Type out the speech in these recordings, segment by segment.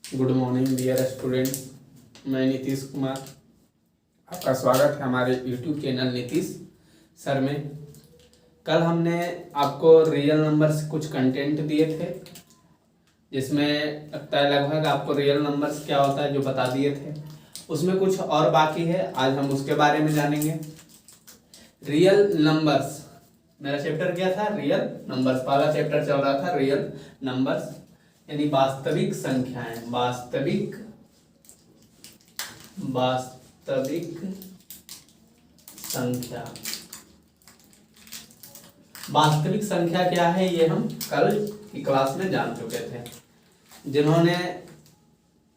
Good morning dear student. मैं नीतीश कुमार, आपका स्वागत है हमारे यूट्यूब चैनल नीतीश सर में। कल हमने आपको रियल नंबर्स कुछ कंटेंट दिए थे, जिसमें लगता है लगभग आपको रियल नंबर्स क्या होता है जो बता दिए थे। उसमें कुछ और बाकी है, आज हम उसके बारे में जानेंगे। रियल नंबर्स, मेरा चैप्टर क्या था? Real numbers. पहला चैप्टर चल रहा था रियल नंबर्स, यानी वास्तविक संख्याएं। वास्तविक संख्या। वास्तविक संख्या क्या है ये हम कल की क्लास में जान चुके थे। जिन्होंने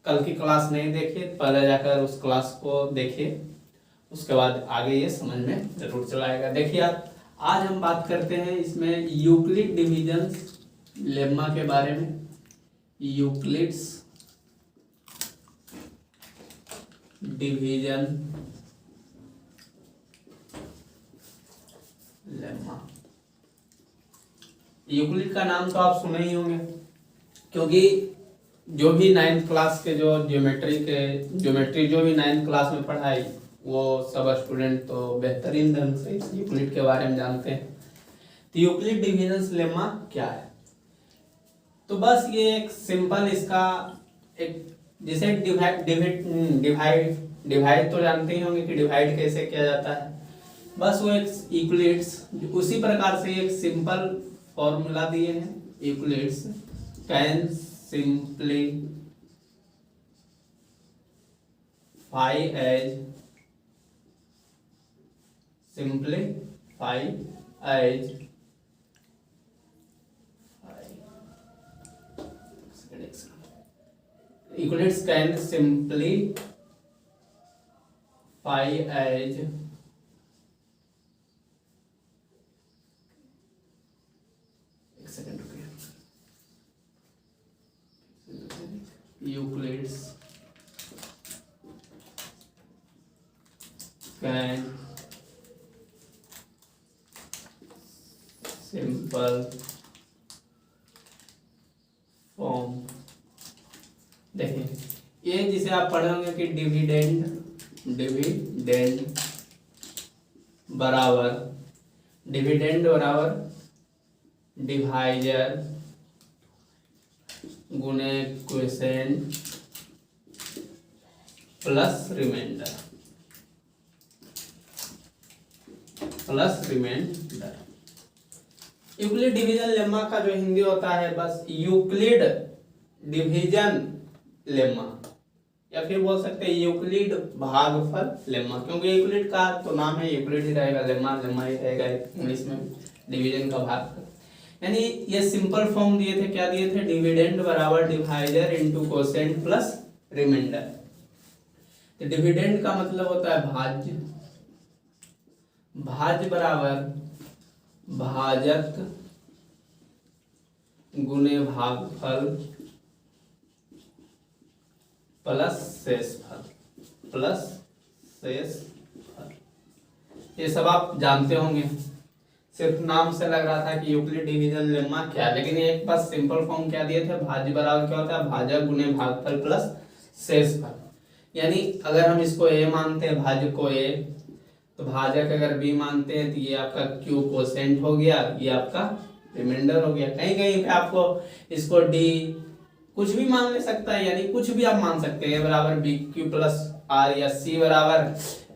कल की क्लास नहीं देखी, पहले जाकर उस क्लास को देखिए, उसके बाद आगे ये समझ में जरूर चलाएगा। देखिए आप, आज हम बात करते हैं इसमें यूक्लिड डिवीजन लेम्मा के बारे में। Euclid's division lemma. यूक्लिड का नाम तो आप सुने ही होंगे, क्योंकि जो भी 9th क्लास के जो ज्योमेट्री जो भी 9th क्लास में पढ़ाई, वो सब स्टूडेंट तो बेहतरीन ढंग से यूक्लिड के बारे में जानते हैं। तो यूक्लिड डिवीजन लेम्मा क्या है? तो बस ये एक सिंपल इसका एक, जिसे डिवाइड तो जानते ही होंगे कि डिवाइड कैसे किया जाता है। बस वो एक यूक्लिड्स, उसी प्रकार से एक सिंपल फॉर्मूला दिए हैं। Euclid's can simplify as Euclids can simplify as Euclids can simple form. देखिए ये जिसे आप पढ़े होंगे कि डिविडेंड बराबर डिवाइजर गुने quotient plus remainder. Euclid division lemma का जो हिंदी होता है बस यूक्लिड डिवीजन लेम्मा, या फिर बोल सकते हैं यूक्लिड भागफल लेम्मा, क्योंकि यूक्लिड का तो नाम है यूक्लिड ही रहेगा, लेम्मा ही रहेगा इंग्लिश में, डिवीजन का भागफल। यानी ये सिंपल फॉर्म दिए थे, क्या दिए थे? डिविडेंड बराबर divisor into quotient plus remainder. तो डिविडेंड का मतलब होता है भाज्य बराबर भाजक गुने भागफल प्लस शेषफल। ये सब आप जानते होंगे, सिर्फ नाम से लग रहा था कि यूक्लिड डिवीजन लेम्मा क्या, लेकिन ये एक बस सिंपल फॉर्म क्या दिए थे? भाज्य बराबर क्या होता है? भाजक गुने भागफल प्लस शेषफल। यानी अगर हम इसको a मानते हैं, भाज्य को a, तो भाजक अगर b मानते हैं तो ये आपका q क्वोशिएंट हो गया, ये आपका रिमाइंडर हो गया। कहीं कहीं पे आपको इसको d कुछ भी मान ले सकता है, यानी कुछ भी आप मान सकते हैं। बराबर बी क्यू प्लस आर या सी बराबर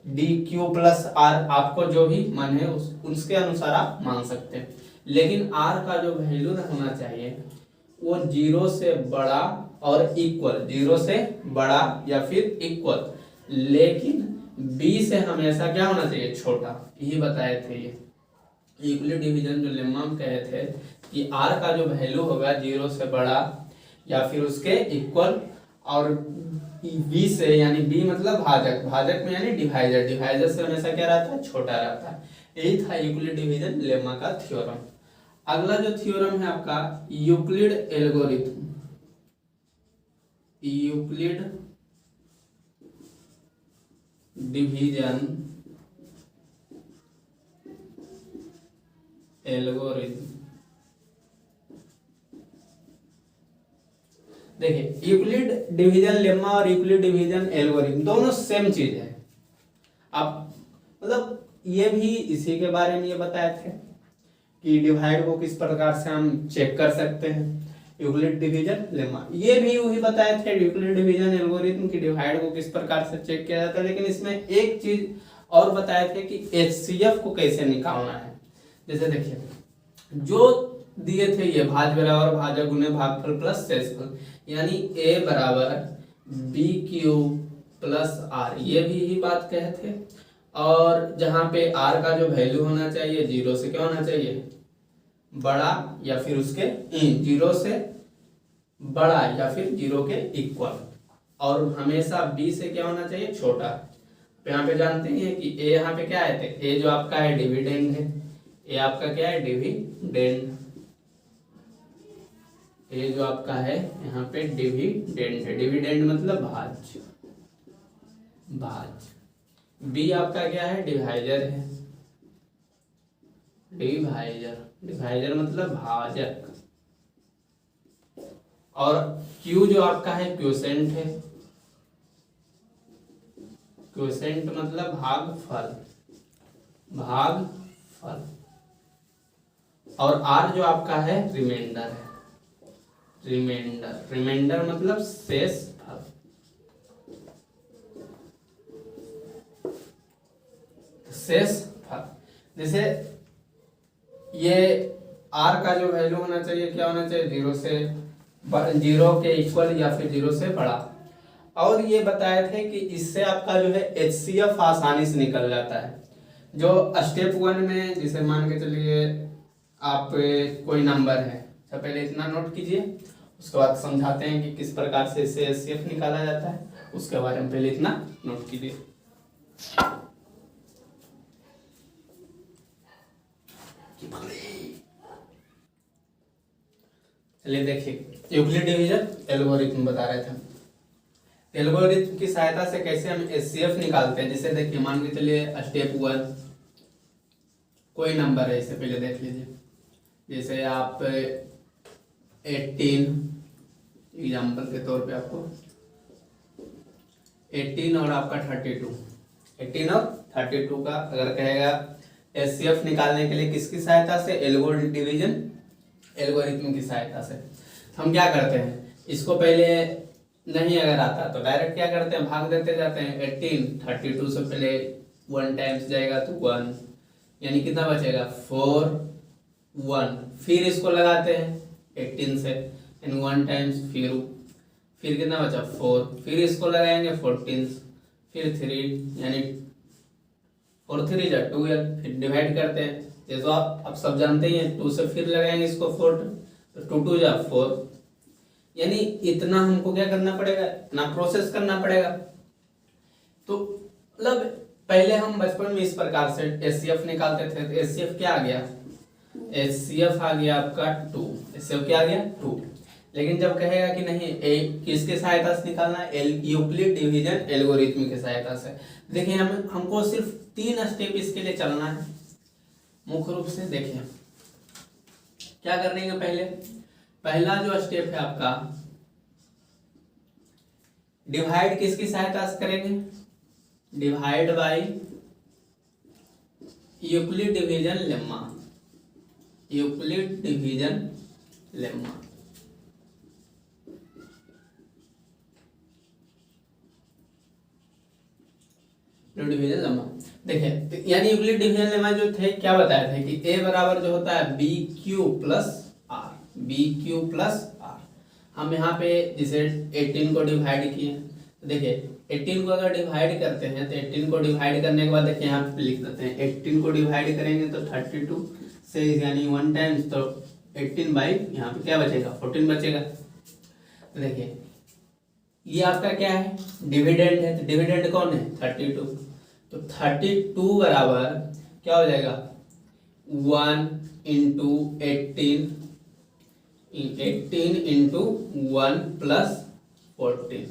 डी क्यू प्लस आर, आपको जो भी मन है उसके अनुसार आप मान सकते हैं। लेकिन आर का जो वैल्यू होना चाहिए वो 0 से बड़ा और इक्वल, 0 से बड़ा या फिर इक्वल, लेकिन b से हमेशा क्या होना चाहिए? छोटा। यही बताए थे ये यूक्लिड डिवीजन जो लेम्मा में कहे थे कि r का जो वैल्यू होगा 0 से बड़ा या फिर उसके इक्वल, और b से, यानी b मतलब भाजक में यानी डिवाइजर से हमेशा क्या रहता है? छोटा रहता है। यही था यूक्लिड डिवीजन लेम्मा का थ्योरम। अगला जो थ्योरम है आपका Euclid algorithm. Euclid division algorithm. देखिए यूक्लिड डिवीजन लेम्मा और यूक्लिड डिवीजन एल्गोरिथम दोनों सेम चीज है। आप मतलब ये भी इसी के बारे में ये बताए थे कि डिवाइड को किस प्रकार से हम चेक कर सकते हैं, यूक्लिड डिवीजन लेम्मा। ये भी वही बताए थे यूक्लिड डिवीजन एल्गोरिथम की डिवाइड को किस प्रकार से चेक किया जाता है। लेकिन इसमें एक चीज और बताए थे कि HCF को कैसे निकालना है। जैसे देखिए जो दिए थे ये भाज्य बराबर भाजक गुने भागफल प्लस शेषफल, यानी A बराबर BQ प्लस R, ये भी यही बात कहे थे। और जहां पे R का जो वैल्यू होना चाहिए 0 से क्या होना चाहिए, बड़ा या फिर उसके 0 से बड़ा या फिर 0 के इक्वल, और हमेशा B से क्या होना चाहिए, छोटा। तो यहाँ पे जानते हैं कि A यहाँ पे क्या आए थे, A जो आपका है डिविडेंड है, A आपका क्या है डिविडेंड, A जो आपका है यहाँ पे डिविडेंड है, डिविडेंड मतलब भाज्य, भाज्य। B आपका क्या है डिवाइजर है, डिवाइजर, डिवाइजर मतलब भाजक। और Q जो आपका है क्वोशेंट है, क्वोशेंट मतलब भागफल, भागफल। और R जो आपका है रिमाइंडर है, रिमाइंडर, रिमाइंडर मतलब शेषफल। शेषफल जैसे ये R का जो वैल्यू होना चाहिए क्या होना चाहिए, 0 से 0 के इक्वल या फिर 0 से बड़ा। और ये बताए थे कि इससे आपका जो है HCF आसानी से निकल जाता है। जो स्टेप 1 में जैसे मान के चलिए आप कोई नंबर है, अच्छा पहले इतना नोट कीजिए, उसके बाद समझाते हैं कि किस प्रकार से इससे HCF निकाला जाता है, उसके बारे में पहले इतना नोट कीजिए। चलिए देखिए यूक्लिड डिवीजन एल्गोरिथम बता रहे थे, एल्गोरिथम की सहायता से कैसे हम HCF निकालते हैं। जैसे देखिए मान के चलिए स्टेप 1 कोई नंबर है, इसे पहले देख लीजिए। जैसे आप 18 एग्जाम्पल के तौर पे आपको 18 और आपका 32, 18 और 32 का अगर कहेगा HCF निकालने के लिए किसकी सहायता से, एल्गोरिथम डिवीजन एल्गोरिथम की सहायता से। हम क्या करते हैं, इसको पहले नहीं अगर आता तो डायरेक्ट क्या करते हैं, भाग देते जाते हैं। 18 32 से पहले 1 टाइम्स जाएगा तो 1, यानी कितना बचेगा 4 1, फिर इसको लगाते हैं 18 से, यानी 1 टाइम्स, फिर कितना बचा 4, फिर इसको लगाएंगे 14, फिर 3, यानी 4 3 जा 12, फिर डिवाइड करते हैं जैसे आप सब जानते ही हैं, 2 से फिर लगाएंगे इसको 4, तो 2 2 जा 4, यानी इतना हमको क्या करना पड़ेगा, इतना प्रोसेस करना पड़ेगा। तो मतलब पहले हम बचपन में इस प्रकार से HCF निकालते थे, तो HCF क्या आ गया, HCF आ गया आपका 2, HCF क्या आ गया 2। लेकिन जब कहेगा कि नहीं किसके सहायता से निकालना है, यूक्लिड डिवीजन एल्गोरिथम की सहायता से। देखिए हमको सिर्फ 3 स्टेप इसके लिए चलना है मुख्य रूप से। देखिए क्या करने के पहले, पहला जो स्टेप है आपका डिवाइड किसकी सहायता से करेंगे, divide by Euclid division lemma, Euclid division lemma. Division lemma देखिए, तो यानी यूक्लिड डिवीजन लेम्मा जो थे क्या बताए थे कि A बराबर जो होता है BQ plus R, BQ plus R। हम यहाँ पे जैसे 18 को डिवाइड किए, तो देखिए 18 को अगर डिवाइड करते हैं तो 18 को डिवाइड करने के बाद देखिए यहाँ पे लिख देते हैं, 18 को डिवाइड करेंगे तो 32 से यानी 1 टाइम्स, तो 18 बाई यहाँ पे क्या बचेगा 14 बचेगा। तो देखिए ये आपका क्या है डिविडेंड है, तो डिविडेंड कौन है 32, तो 32 बराबर क्या हो जाएगा 1 इंटू 18 इंटू 1 प्लस 14,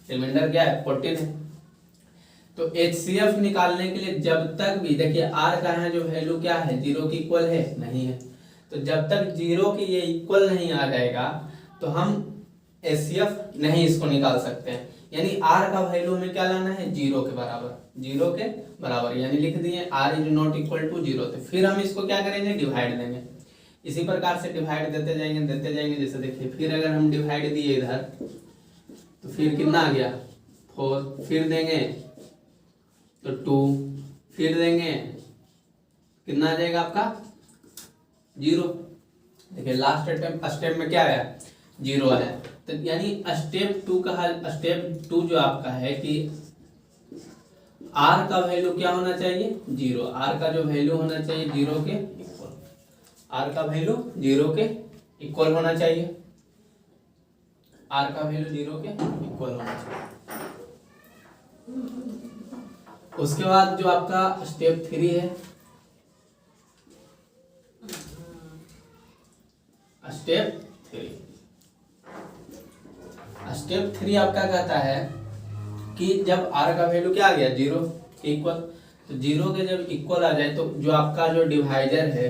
रिमाइंडर क्या है 14 है। तो HCF निकालने के लिए जब तक भी देखिए R का है जो वैल्यू क्या है 0 की इक्वल है नहीं है, तो जब तक 0 के ये इक्वल नहीं आ जाएगा तो हम एचसीएफ नहीं इसको निकाल सकते हैं। यानी आर का वैल्यू हमें क्या लाना है, 0 के बराबर, 0 के बराबर, यानी लिख दिए R is not equal to 0। तो फिर हम इसको क्या करेंगे, डिवाइड देंगे। इसी प्रकार से डिवाइड देते जाएंगे। जैसे देखिए फिर अगर हम डिवाइड दिए इधर तो फिर कितना आ गया 4, फिर देंगे तो 2, फिर देंगे कितना आ जाएगा आपका 0। देखिए लास्ट स्टेप में क्या आया, 0 है। तो यानी स्टेप 2 जो आपका है कि आर का वैल्यू क्या होना चाहिए, 0। आर का जो वैल्यू होना चाहिए 0 के इक्वल, आर का वैल्यू 0 के इक्वल होना चाहिए, आर का वैल्यू 0 के इक्वल होना चाहिए। उसके बाद जो आपका स्टेप 3 है, स्टेप 3 आपका कहता है कि जब आर का वैल्यू क्या आ गया 0 के इक्वल, तो 0 के जब इक्वल आ जाए तो जो आपका जो डिवाइजर है,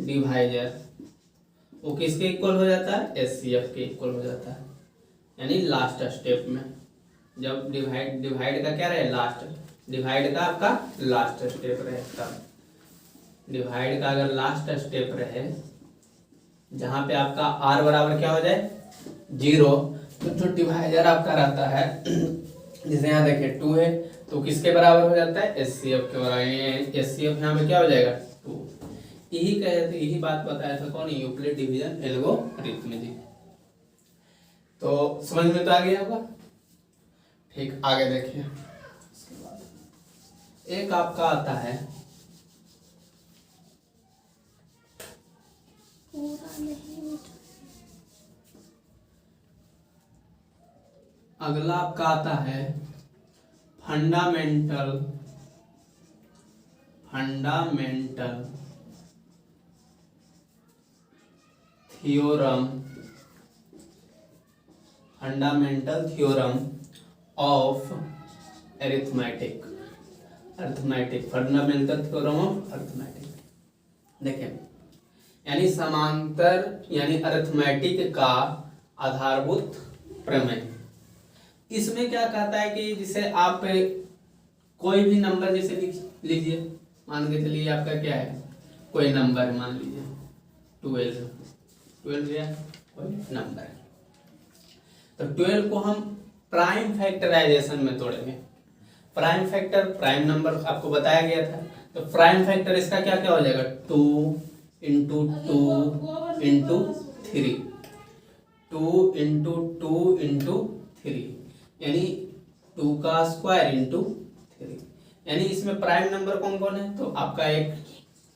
डिवाइजर वो किसके इक्वल हो जाता है, एचसीएफ के इक्वल हो जाता है। यानी लास्ट स्टेप में जब डिवाइड का क्या रहे, लास्ट डिवाइड का आपका लास्ट स्टेप रहे, तब डिवाइड का अगर लास्ट स्टेप रहे जहां पे आपका आर बराबर क्या हो जाए 0, तो जो डिवाइजर आपका रहता है जैसे यहाँ देखिए 2 है तो किसके बराबर हो जाता है, एचसीएफ के बराबर। एचसीएफ यहाँ पे क्या हो जाएगा 2। यही कहे थे, यही बात बताया था कौन, यूक्लिड डिवीजन एल्गोरिथम जी। तो समझ में तो आ गया होगा। ठीक, आगे देखिए। उसके बाद एक आपका आता है अगला आपका आता है fundamental theorem of arithmetic, fundamental theorem of arithmetic. देखिए यानी समांतर यानी अरिथमेटिक का आधारभूत प्रमेय। इसमें क्या कहता है कि जिसे आप कोई भी नंबर जैसे लीजिए, मान के चलिए आपका क्या है, कोई नंबर मान लीजिए 12 या कोई नंबर है, तो 12 को हम प्राइम फैक्टराइजेशन में तोड़ेंगे। प्राइम फैक्टर, प्राइम नंबर आपको बताया गया था, तो प्राइम फैक्टर इसका क्या क्या हो जाएगा 2 इंटू 2 इंटू 3, 2 इंटू 2 इंटू 3, यानी 2 का स्क्वायर इंटू 3। यानी इसमें प्राइम नंबर कौन कौन है, तो आपका एक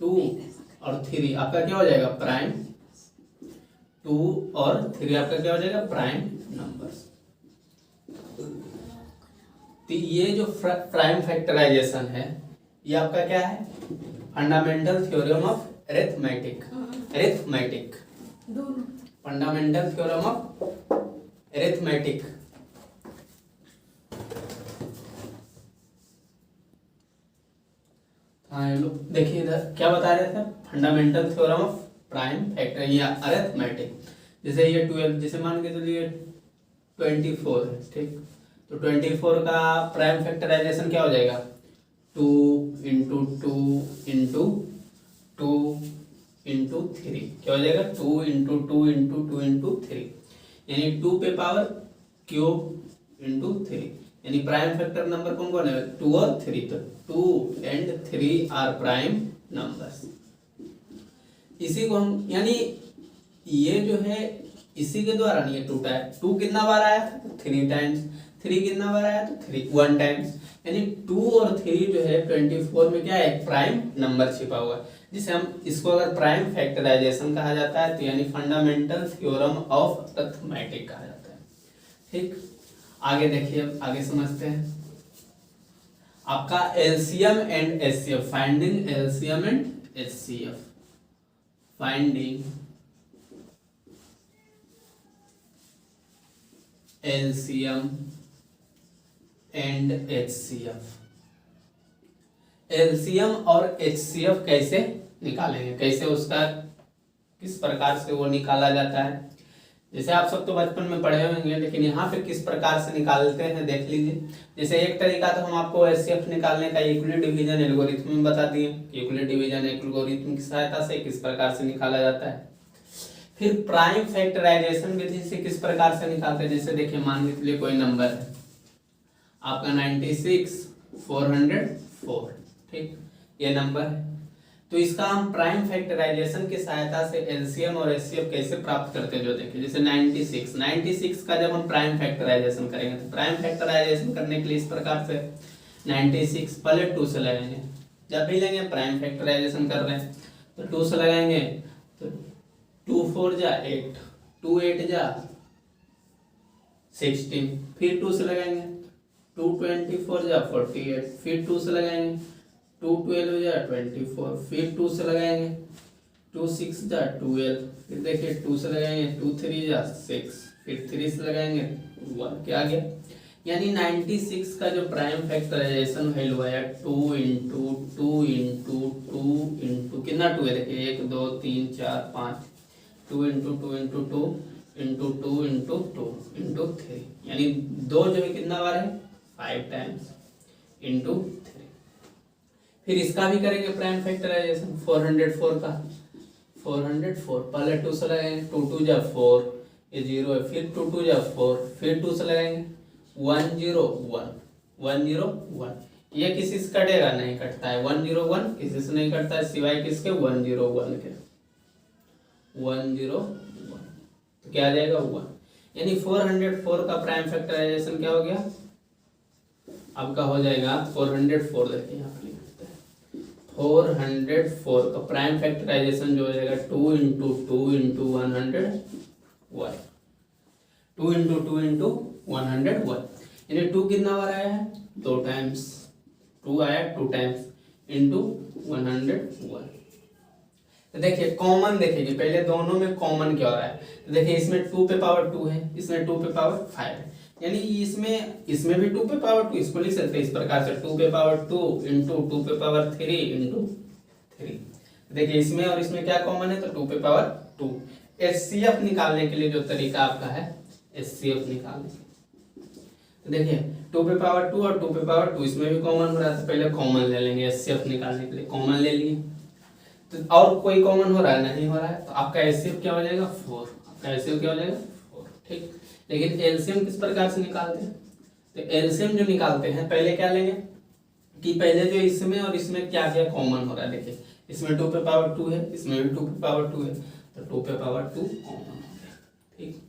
2 और 3 आपका क्या हो जाएगा प्राइम, 2 और 3 आपका क्या हो जाएगा प्राइम नंबर्स। तो ये जो प्राइम फैक्टराइजेशन है ये आपका क्या है, fundamental theorem of arithmetic, fundamental theorem of arithmetic. हाँ लोग देखिए इधर क्या बता रहे थे, fundamental theorem of prime factor या अरिथमेटिक। जैसे ये 12, जैसे मान के चलिए 24 है, ठीक, तो 24 का प्राइम फैक्टराइजेशन क्या हो जाएगा 2 इंटू 2 इंटू 2 इंटू 3, क्या हो जाएगा 2 इंटू 2 इंटू 2 इंटू 3, यानी 2 पे पावर क्यूब इंटू 3। यानी प्राइम फैक्टर नंबर कौन कौन है 2 और 3, तो 2 एंड 3 आर प्राइम नंबर्स। इसी को हम यानी ये जो है इसी के द्वारा नहीं, ये 2 टाइम 2 कितना बार आया 3 टाइम्स, 3 कितना बार आया तो 1 टाइम्स, यानी 2 और 3 जो है 24 में क्या है एक प्राइम नंबर छिपा हुआ है, जिसे हम इसको अगर प्राइम फैक्टराइजेशन कहा जाता है तो यानी फंडामेंटल थ्योरम ऑफ अरिथमेटिक कहा जाता है। ठीक, आगे देखिए, आगे समझते हैं आपका LCM and HCF, finding LCM and HCF, finding LCM and HCF. LCM और एचसीएफ कैसे निकालेंगे, कैसे उसका किस प्रकार से वो निकाला जाता है। जैसे आप सब तो बचपन में पढ़े होंगे, लेकिन यहाँ पे किस प्रकार से निकालते हैं देख लीजिए। जैसे एक तरीका तो हम आपको एचसीएफ निकालने का यूक्लिड डिवीजन एल्गोरिथम में बता दिए, यूक्लिड डिवीजन एल्गोरिथम की सहायता से किस प्रकार से निकाला जाता है। फिर प्राइम फैक्टराइजेशन विधि से किस प्रकार से निकालते हैं। जैसे देखिए मान लीजिए कोई नंबर है आपका 96 404, ठीक, ये नंबर है, तो इसका हम प्राइम फैक्टराइजेशन की सहायता से एलसीएम और एचसीएफ कैसे प्राप्त करते हैं जो देखिए। जैसे 96 का जब हम प्राइम फैक्टराइजेशन करेंगे तो प्राइम फैक्टराइजेशन करने के लिए इस प्रकार से 96 पहले 2 से लगाएंगे, जब भी लेंगे प्राइम फैक्टराइजेशन कर रहे हैं तो 2 से लगाएंगे, तो 2 4 जा 8, 2 8 जा 16, फिर 2 से लगाएंगे, 2 24 जा 48, फिर 2 से लगाएंगे, 2 12 जा 24, फिर 2 से लगाएंगे, 2 6 जा 12, फिर देखिए 2 से लगाएंगे, 2 3 जा 6, फिर 3 से लगाएंगे 1, क्या आ गया। यानी 96 का जो प्राइम फैक्टराइजेशन वैल्यू आया 2 इंटू 2 इंटू 2 इंटू कितना 2 है देखिए 1 2 3 4 5, 2 into 2 into 2 into 2 into 2 into 3, यानी 2 जो है कितना बार है 5 टाइम्स इंटू 3। फिर इसका भी करेंगे प्राइम फैक्टराइजेशन 404 का, 404 पहले 2 से लगाएंगे, 2 2 जा 4, ये 0 है, फिर 2 2 जा 4, फिर 2 से लगाएंगे 1 0 1 1 0 1, ये किसी से कटेगा नहीं, कटता है 1 0 1 किसी से नहीं कटता है सिवाय किसके 1 0 1 के, 1 0 1, तो क्या आ जाएगा 1, यानी 404 का प्राइम फैक्टराइजेशन क्या हो गया आपका हो जाएगा 404, देखिए यहाँ पे 404 का प्राइम फैक्टराइजेशन जो हो जाएगा 2 इंटू 2 इंटू 101, 2 इंटू 2 इंटू 101, यानी 2 कितना बार आया है 2 टाइम्स, 2 आया 2 टाइम्स इंटू 101। तो देखिए कॉमन देखेंगे पहले दोनों में कॉमन क्या हो रहा है, तो देखिए इसमें 2 पे पावर 2 है, इसमें 2 पे पावर 5 है, यानी इसमें भी 2 पे पावर 2, इसको लिख सकते हैं इस प्रकार से 2 पे पावर 2 इंटू 2 पे पावर 3 इंटू 3। देखिए इसमें और इसमें क्या कॉमन है, तो 2 पे पावर 2। एचसीएफ निकालने के लिए जो तरीका आपका है एचसीएफ निकालने के, तो देखिए 2 पे पावर 2 और 2 पे पावर 2 इसमें भी कॉमन हो रहा है, तो पहले कॉमन ले लेंगे एचसीएफ निकालने के लिए, कॉमन ले लिए, तो और कोई कॉमन हो रहा है नहीं हो रहा है, तो आपका एचसीएफ क्या हो जाएगा 4, आपका एचसीएफ क्या हो जाएगा 4, ठीक। लेकिन एलसीएम किस प्रकार से निकालते हैं, तो एलसीएम जो निकालते हैं पहले क्या लेंगे कि पहले जो इसमें और इसमें क्या क्या कॉमन हो रहा है, देखिए इसमें 2 पे पावर 2 है, इसमें भी 2 पे पावर 2 है, तो 2 पे पावर 2 कॉमन हो गया, ठीक।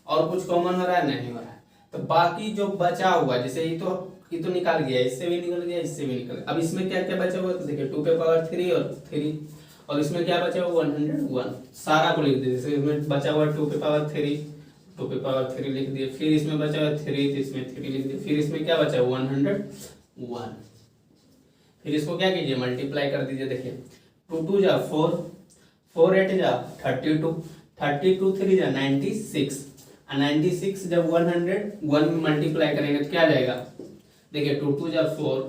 और कुछ कॉमन हो रहा है नहीं हो रहा है, तो बाकी जो बचा हुआ जैसे ये तो निकाल गया, इससे भी निकल गया, इससे भी निकल गया, अब इसमें क्या क्या बचा हुआ, तो देखिए 2 पे पावर 3 और 3, और इसमें क्या बचा हुआ 101, सारा को लिख दीजिए, जैसे इसमें बचा हुआ 2 पे पावर 3, 2 पे पावर 3 लिख दिए, फिर इसमें बचा हुआ 3 तो इसमें 3 लिख दिए, फिर इसमें क्या बचा 101, फिर इसको क्या कीजिए मल्टीप्लाई कर दीजिए, देखिए 2 2 जा 4, 4 8 जा 32, 32 3 जा 96, और 96 जब 101 में मल्टीप्लाई करेंगे तो क्या आ जाएगा, देखिए 2 2 जा 4,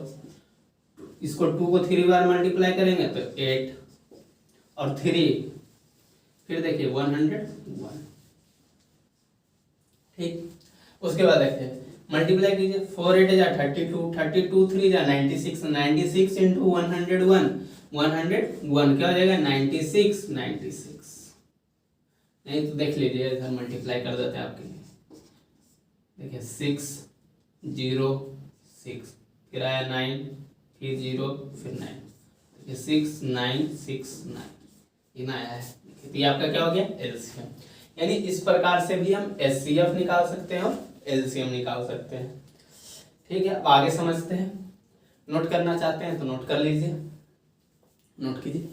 इसको 2 को 3 बार मल्टीप्लाई करेंगे तो 8 और 3, फिर देखिए 101, ठीक। उसके बाद देखिए मल्टीप्लाई कीजिए 4 8 जा 32, 32 3 जा 96, 96 इंटू 101, 101 क्या हो जाएगा 96, 96, नहीं तो देख लीजिए इधर मल्टीप्लाई कर देते हैं आपके लिए, देखिए 6 0 6, फिर आया 9, फिर 0, फिर 9, देखिए 6 9 6 9, इतना आया है, तो ये आपका क्या हो गया एलसीएम। यानी इस प्रकार से भी हम एचसीएफ निकाल सकते हैं और एलसीएम निकाल सकते हैं, ठीक है। अब आगे समझते हैं, नोट करना चाहते हैं तो नोट कर लीजिए, नोट कीजिए।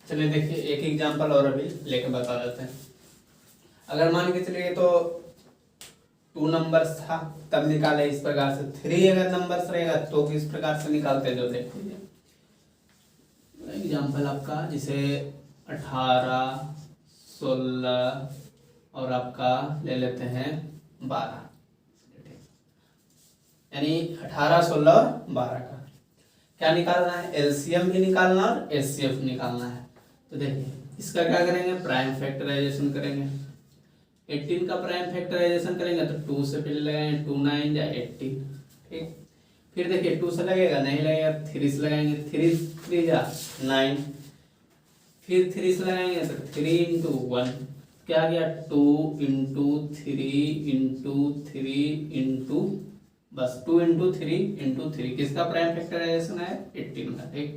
चलिए देखिए एक एग्जांपल और अभी लेके बता देते हैं। अगर मान के चलिए तो 2 नंबर्स था तब निकाले इस प्रकार से, 3 अगर नंबर्स रहेगा तो किस प्रकार से निकालते हैं जो देख लीजिए। एग्जांपल आपका जैसे 18 16 और आपका ले लेते हैं 12, यानी 18 16 और 12 का क्या निकालना है, एलसीएम भी निकालना और एचसीएफ निकालना है। तो देखिए इसका क्या करेंगे, प्राइम फैक्टराइजेशन करेंगे। 18 का प्राइम फैक्टराइजेशन करेंगे तो 2 से पहले लगाएंगे, 2 9 या 18, ठीक। फिर देखिए 2 से लगेगा, नहीं लगेगा, 3 से लगाएंगे, 3 3 जा 9, फिर 3 से लगाएंगे तो 3 इंटू 1 क्या आ गया, 2 इंटू 3 इंटू 3 इंटू बस 2 इंटू 3 इंटू 3, किसका प्राइम फैक्टराइजेशन है, 18 का, ठीक।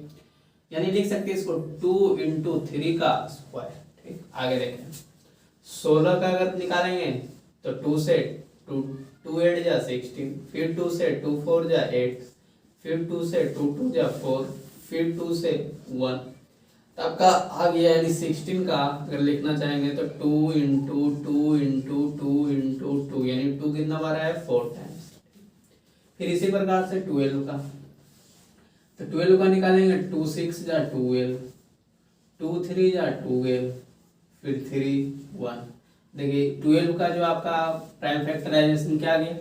यानी लिख सकते हैं इसको 2 इंटू 3 का स्क्वायर, ठीक। आगे देखें 16 का अगर निकालेंगे तो 2 से 2 8 जा 16, फिर 2 से 2 4 जा 8, फिर 2 से 2 2 जा 4, फिर 2 से 1, तो आपका आ गया। यानी 16 का अगर लिखना चाहेंगे तो 2 इंटू 2 इंटू 2 इंटू 2, यानी 2 कितना बार है, 4 टाइम्स। फिर इसी प्रकार से 12 का, तो 12 का निकालेंगे, 2 6 जा 12, 2 3 जा 12, फिर 3 1। देखिए 12 का जो आपका प्राइम फैक्टराइजेशन क्या आ गया,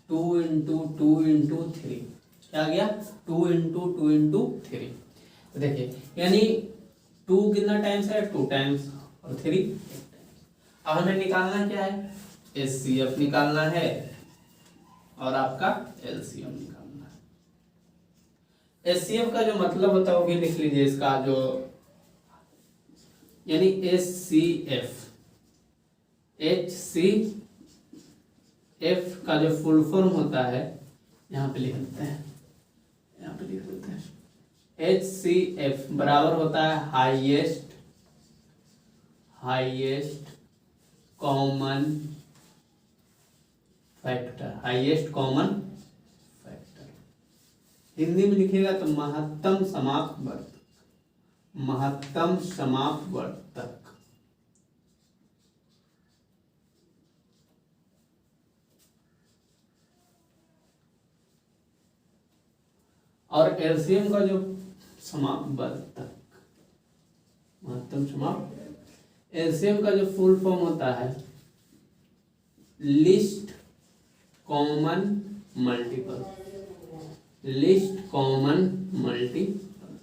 2 इंटू 2 इंटू 3, क्या आ गया, 2 इंटू 2 इंटू 3। तो देखिए यानी 2 कितना टाइम्स है, 2 टाइम्स, और 3 1 टाइम्स। अब हमें निकालना क्या है, एचसीएफ निकालना है और आपका एलसीएम निकालना है। एचसीएफ का जो मतलब होता है वो भी लिख लीजिए, इसका जो यानी एचसीएफ, HCF का जो फुल फॉर्म होता है यहाँ पे लिख देते हैं, यहाँ पे लिख देते हैं, HCF बराबर होता है highest common factor, highest common factor. Hindi में लिखिएगा तो महत्तम समापवर्तक, महत्तम समापवर्तक। और एलसीएम का जो समापवर्तक, महत्तम समाप, एलसीएम का जो फुल फॉर्म होता है list common multiple, list common multiple.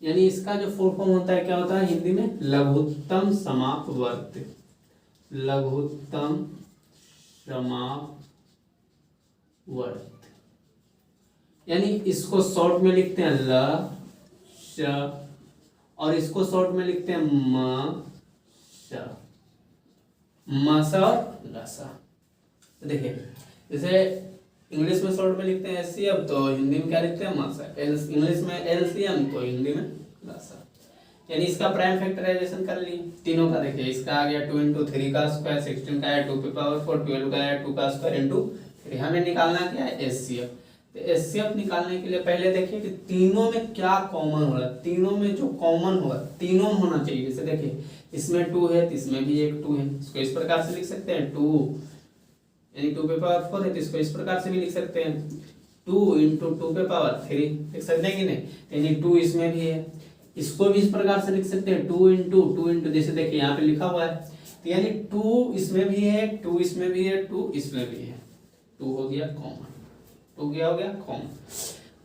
यानी इसका जो फुल फॉर्म होता है क्या होता है हिंदी में, लघुत्तम समापवर्तक, लघुत्तम समापवर्तक। यानी इसको शॉर्ट में लिखते हैं ल श, और इसको शॉर्ट में लिखते हैं म श, और लसा। देखिए जैसे इंग्लिश में शॉर्ट में लिखते हैं एचसीएफ, तो हिंदी में क्या लिखते हैं, मसा। इंग्लिश में एलसीएम, तो हिंदी में लसा। यानी इसका प्राइम फैक्टराइजेशन कर ली तीनों का। देखिए इसका आ गया 2 इंटू 3 का स्क्वायर, 16 का है 2 की पावर 4, 12 का है 2 का स्क्वायर इंटू 3। हमें निकालना क्या है, एचसीएफ। तो एचसीएफ निकालने के लिए पहले देखिए कि तीनों में क्या कॉमन हो रहा है, तीनों में जो कॉमन होगा तीनों में होना चाहिए। जैसे देखिए इसमें 2 है तो इसमें भी एक 2 है, इसको इस प्रकार से लिख सकते हैं 2, यानी 2 पे पावर 4 है तो इसको इस प्रकार से भी लिख सकते हैं 2 इंटू 2 पे पावर 3, लिख सकते हैं कि नहीं। यानी 2 इसमें भी है, इसको भी इस प्रकार से लिख सकते हैं 2 इंटू 2 इंटू, जैसे देखिए यहाँ पे लिखा हुआ है, तो यानी 2 इसमें भी है, 2 इसमें भी है, 2 इसमें भी है, 2 हो गया कॉमन, 2 क्या हो गया कॉमन।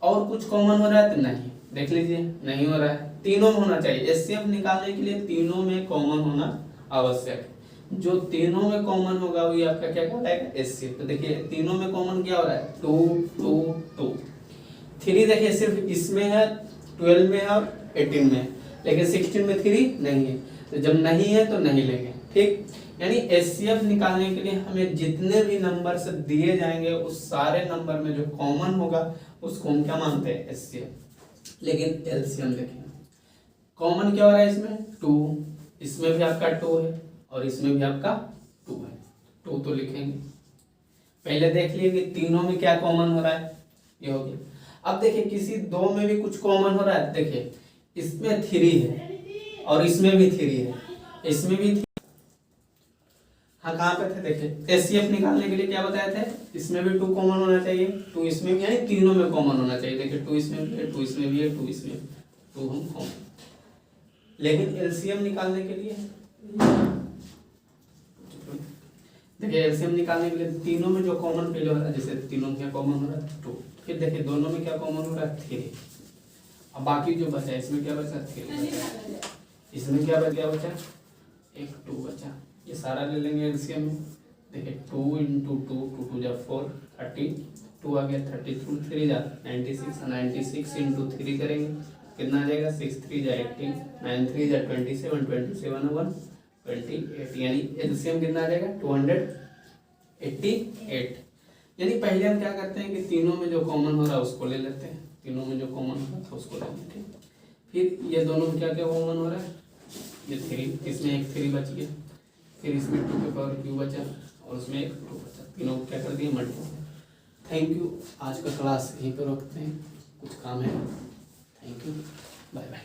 और कुछ कॉमन हो रहा है तो नहीं, देख लीजिए नहीं हो रहा है, तीनों में होना चाहिए। एचसीएफ निकालने के लिए तीनों में कॉमन होना आवश्यक है। जो तीनों में कॉमन होगा वही आपका क्या कहलाएगा, एचसीएफ। तो देखिए तीनों में कॉमन क्या हो रहा है, 2 2 2। 3 देखिए सिर्फ इसमें है, 12 में है और 18 में है, लेकिन 16 में 3 नहीं है, तो जब नहीं है तो नहीं लेंगे, ठीक। यानी एचसीएफ निकालने के लिए हमें जितने भी नंबर से दिए जाएंगे उस सारे नंबर में जो कॉमन होगा उसको हम क्या मानते हैं, एचसीएफ। लेकिन एलसीएम देखिए कॉमन क्या हो रहा है इसमें, 2, इसमें भी आपका 2 है और इसमें भी आपका 2 है, 2 तो लिखेंगे। पहले देख लिए कि तीनों में क्या कॉमन हो रहा है, ये हो गया। अब देखिए किसी दो में भी कुछ कॉमन हो रहा है, देखिए इसमें 3 है और इसमें भी 3 है, इसमें भी 3। हाँ कहाँ पे थे, देखिए एचसीएफ निकालने के लिए क्या बताए थे, इसमें भी 2 कॉमन होना चाहिए, 2 इसमें भी, यानी तीनों में कॉमन होना चाहिए। देखिए 2 इसमें भी है, 2 इसमें भी है, 2 इसमें, 2 हम कॉमन। लेकिन एलसीएम निकालने के लिए देखिए एलसीएम निकालने के लिए तीनों में जो कॉमन पहले हो रहा है, जैसे तीनों में क्या कॉमन हो रहा है 2, फिर देखिए दोनों में क्या कॉमन हो रहा है 3, अब बाकी जो बचा इसमें क्या बचा, 3 बचा, इसमें क्या बच गया बचा, एक 2 बचा। ये सारा ले लेंगे एलसीएम में, देखिए 2 इंटू 2, 2 2 जा 4, 30, 2 आ गया, 32 3 जा 96, 96 इंटू 3 करेंगे कितना आ जाएगा, 6 3 जा 18, 9 3 जा 27, 27 1 28, यानी एलसीएम कितना आ जाएगा 288। यानी पहले हम क्या करते हैं कि तीनों में जो कॉमन हो रहा है उसको ले लेते हैं, तीनों में जो कॉमन हो रहा है उसको ले लेते हैं। फिर ये दोनों में क्या क्या कॉमन हो रहा है, ये 3, इसमें एक 3 बच गया, फिर इसमें 2 के पावर क्यू बचा और उसमें एक 2 बचा, तीनों क्या कर दिए मल्टीप्लाई। थैंक यू, आज का क्लास यहीं पर रखते हैं, कुछ काम है। Thank you, bye bye.